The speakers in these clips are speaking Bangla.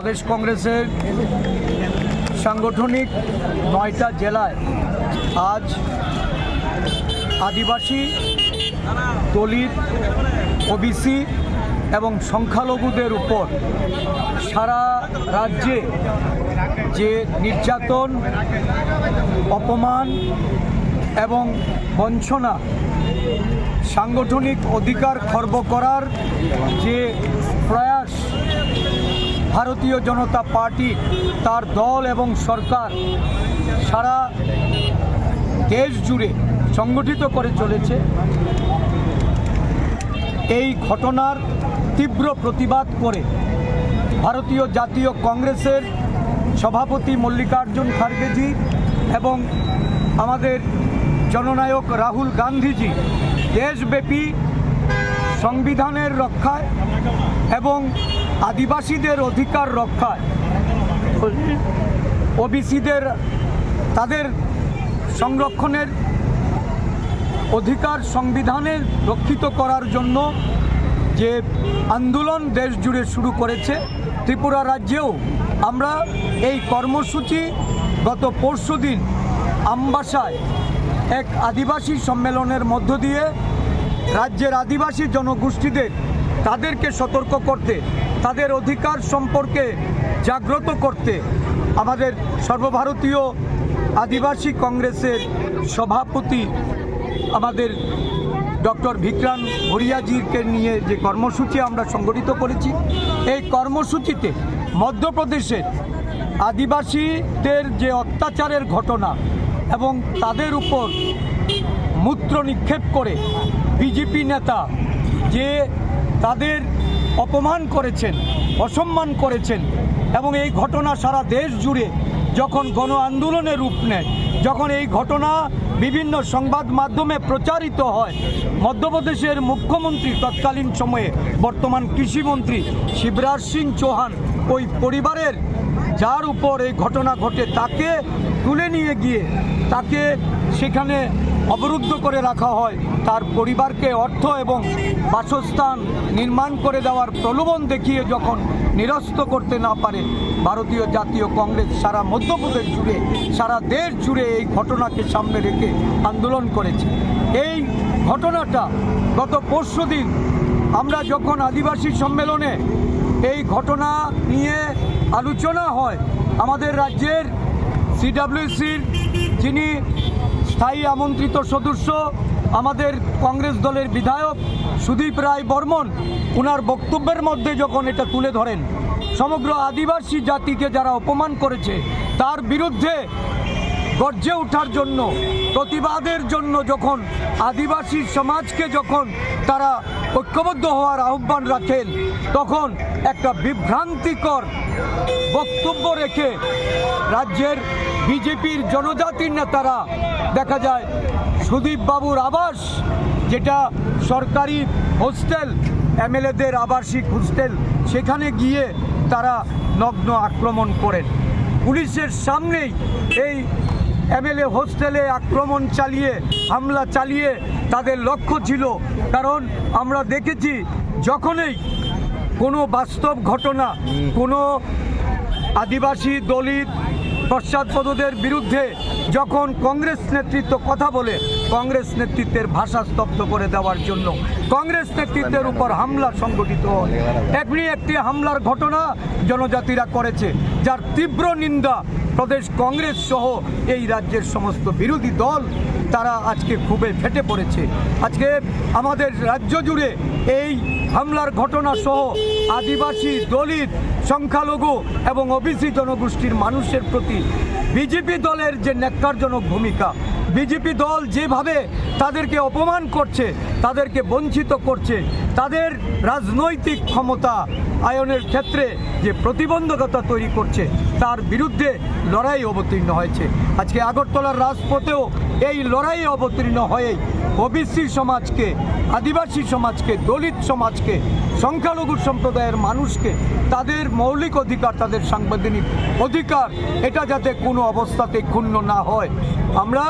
প্রদেশ কংগ্রেসের সাংগঠনিক ৯টা জেলায় আজ আদিবাসী, দলিত, ওবিসি এবং সংখ্যালঘুদের উপর সারা রাজ্যে যে নির্যাতন, অপমান এবং বঞ্চনা, সাংগঠনিক অধিকার খর্ব করার যে প্রয়াস ভারতীয় জনতা পার্টি, তার দল এবং সরকার সারা দেশ জুড়ে সংগঠিত করে চলেছে, এই ঘটনার তীব্র প্রতিবাদ করে ভারতীয় জাতীয় কংগ্রেসের সভাপতি মল্লিকার্জুন খার্গেজি এবং আমাদের জননায়ক রাহুল গান্ধীজি দেশব্যাপী সংবিধানের রক্ষায় এবং আদিবাসীদের অধিকার রক্ষায়, ওবিসিদের তাদের সংরক্ষণের অধিকার সংবিধানে রক্ষিত করার জন্য যে আন্দোলন দেশ জুড়ে শুরু করেছে, ত্রিপুরা রাজ্যেও আমরা এই কর্মসূচি গত পরশুদিন আমবাসায় এক আদিবাসী সম্মেলনের মধ্য দিয়ে রাজ্যের আদিবাসী জনগোষ্ঠীদের তাদেরকে সতর্ক করতে, তাদের অধিকার সম্পর্কে জাগ্রত করতে আমাদের সর্বভারতীয় আদিবাসী কংগ্রেসের সভাপতি আমাদের ডক্টর ভিক্রান্ত ভুরিয়াজিকে নিয়ে যে কর্মসূচি আমরা সংগঠিত করেছি, এই কর্মসূচিতে মধ্যপ্রদেশের আদিবাসীদের যে অত্যাচারের ঘটনা এবং তাদের উপর মূত্র নিক্ষেপ করে বিজেপি নেতা যে তাদের অপমান করেছেন, অসম্মান করেছেন এবং এই ঘটনা সারা দেশ জুড়ে যখন গণ আন্দোলনের রূপ নেয়, যখন এই ঘটনা বিভিন্ন সংবাদ মাধ্যমে প্রচারিত হয়, মধ্যপ্রদেশের মুখ্যমন্ত্রী তৎকালীন সময়ে বর্তমান কৃষিমন্ত্রী শিবরাজ সিং চৌহান ওই পরিবারের যার উপর এই ঘটনা ঘটে তাকে তুলে নিয়ে গিয়ে তাকে সেখানে অবরুদ্ধ করে রাখা হয়, তার পরিবারকে অর্থ এবং বাসস্থান নির্মাণ করে দেওয়ার প্রলোভন দেখিয়ে যখন নিরস্ত করতে না পারে, ভারতীয় জাতীয় কংগ্রেস সারা মধ্যপ্রদেশ জুড়ে, সারা দেশ জুড়ে এই ঘটনাকে সামনে রেখে আন্দোলন করেছে। এই ঘটনাটা গত পরশুদিন আমরা যখন আদিবাসী সম্মেলনে এই ঘটনা নিয়ে আলোচনা হয়, আমাদের রাজ্যের সিডব্লিউসির যিনি স্থায়ী আমন্ত্রিত সদস্য, আমাদের কংগ্রেস দলের বিধায়ক সুদীপ রায় বর্মন, ওনার বক্তব্যের মধ্যে যখন এটা তুলে ধরেন, সমগ্র আদিবাসী জাতিকে যারা অপমান করেছে তার বিরুদ্ধে গর্জে ওঠার জন্য, প্রতিবাদের জন্য যখন আদিবাসী সমাজকে যখন তারা ঐক্যবদ্ধ হওয়ার আহ্বান রাখেন, তখন একটা বিভ্রান্তিকর বক্তব্য রেখে রাজ্যের বিজেপির জনজাতির নেতারা দেখা যায় সুদীপ বাবুর আবাস, যেটা সরকারি হোস্টেল, এমএলএদের আবাসিক হোস্টেল, সেখানে গিয়ে তারা নগ্ন আক্রমণ করেন। পুলিশের সামনেই এই এমএলএ হোস্টেলে আক্রমণ চালিয়ে, হামলা চালিয়ে তাদের লক্ষ্য ছিল, কারণ আমরা দেখেছি যখনই কোনো বাস্তব ঘটনা, কোনো আদিবাসী, দলিত, পশ্চাৎপদদের বিরুদ্ধে যখন কংগ্রেস নেতৃত্ব কথা বলে, কংগ্রেস নেতৃত্বের ভাষা স্তব্ধ করে দেওয়ার জন্য কংগ্রেস নেতৃত্বের উপর হামলা সংগঠিত হয়। এমনি একটি হামলার ঘটনা জনজাতিরা করেছে, যার তীব্র নিন্দা প্রদেশ কংগ্রেস সহ এই রাজ্যের সমস্ত বিরোধী দল তারা আজকে খুবই ফেটে পড়েছে। আজকে আমাদের রাজ্য জুড়ে এই হামলার ঘটনা সহ আদিবাসী, দলিত, সংখ্যালঘু এবং ওবিসি জনগোষ্ঠীর মানুষের প্রতি বিজেপি দলের যে ন্যাক্কারজনক ভূমিকা, বিজেপি দল যেভাবে তাদেরকে অপমান করছে, তাদেরকে বঞ্চিত করছে, তাদের রাজনৈতিক ক্ষমতা আয়নের ক্ষেত্রে যে প্রতিবন্ধকতা তৈরি করছে, তার বিরুদ্ধে লড়াই অবতীর্ণ হয়েছে। আজকে আগরতলার রাজপথেও এই লড়াই অবতীর্ণ হয়ে ওবিসি সমাজকে, আদিবাসী সমাজকে, দলিত সমাজকে, সংখ্যালঘু সম্প্রদায়ের মানুষকে তাদের মৌলিক অধিকার, তাদের সাংবিধানিক অধিকার, এটা যাতে কোনো অবস্থাতে ক্ষুণ্ণ না হয়, আমরা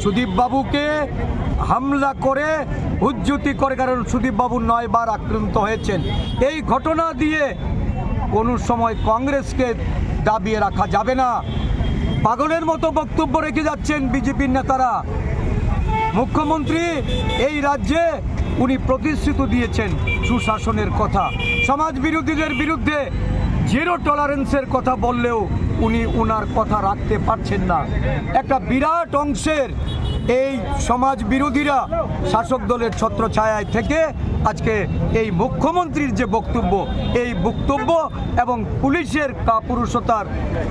সুদীপ বাবুকে হামলা করে উজ্জুতি করে, কারণ সুদীপ বাবু 9 বার আক্রান্ত হয়েছেন। এই ঘটনা দিয়ে কোনো সময় কংগ্রেসকে দাবিয়ে রাখা যাবে না। পাগলের মতো বক্তব্য রেখে যাচ্ছেন বিজেপির নেতারা। মুখ্যমন্ত্রী এই রাজ্যে উনি প্রতিশ্রুতি দিয়েছেন সুশাসনের কথা, সমাজ বিরোধীদের বিরুদ্ধে জিরো টলারেন্সের কথা বললেও উনি ওনার কথা রাখতে পারছেন না। একটা বিরাট অংশের এই সমাজ বিরোধীরা শাসক দলের ছত্রছায়ায় থেকে আজকে এই মুখ্যমন্ত্রীর যে বক্তব্য, এই বক্তব্য এবং পুলিশের কাপুরুষতার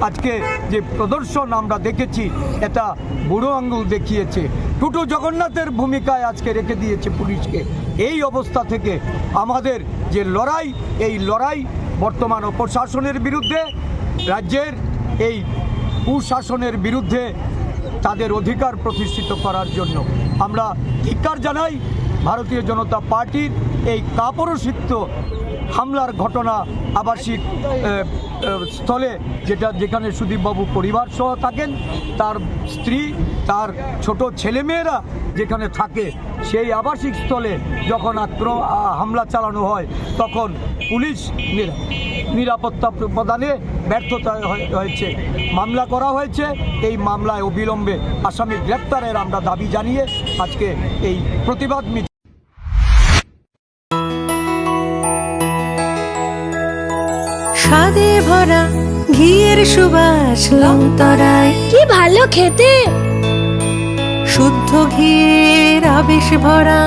আজকে যে প্রদর্শন আমরা দেখেছি, এটা বুড়ো আঙ্গুল দেখিয়েছে। টুটু জগন্নাথের ভূমিকায় আজকে রেখে দিয়েছে পুলিশকে। এই অবস্থা থেকে আমাদের যে লড়াই, এই লড়াই বর্তমান প্রশাসনের বিরুদ্ধে, রাজ্যের এই কুশাসনের বিরুদ্ধে, তাদের অধিকার প্রতিষ্ঠিত করার জন্য আমরা ধিক্কার জানাই। ভারতীয় জনতা পার্টির এই কাপুরুষিত হামলার ঘটনা আবাসিক স্থলে, যেখানে সুদীপবাবু পরিবার সহ থাকেন, তার স্ত্রী, তার ছোট ছেলেমেয়েরা যেখানে থাকে, সেই আবাসিক স্থলে যখন হামলা চালানো হয় তখন পুলিশ নিরাপত্তা প্রদানে ব্যর্থতা হয়েছে, মামলা করা হয়েছে। এই মামলায় অবিলম্বে আসামি গ্রেপ্তারের আমরা দাবি জানিয়ে আজকে এই প্রতিবাদ মিছিল। স্বাদে ভরা ঘিয়ের সুবাস লংতরায়, কি ভালো খেতে। শুদ্ধ ঘিয়ের আবেশ ভরা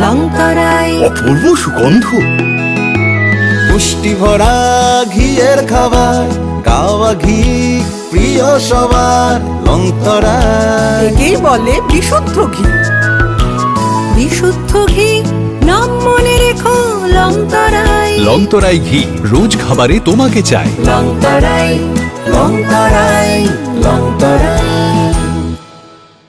লংতরায়, অপূর্ব সুগন্ধ, পুষ্টি ভরা ঘিয়ের খাবার, গাওয়া ঘি প্রিয় সবার লংতরায়। একেই বলে বিশুদ্ধ ঘি। বিশুদ্ধ ঘি নাম মনে রেখো লংতরায়। লংতরাই ঘি রোজ খাবারে তোমাকে চাই। লংতরায়, লংতরায়, লংতরায়।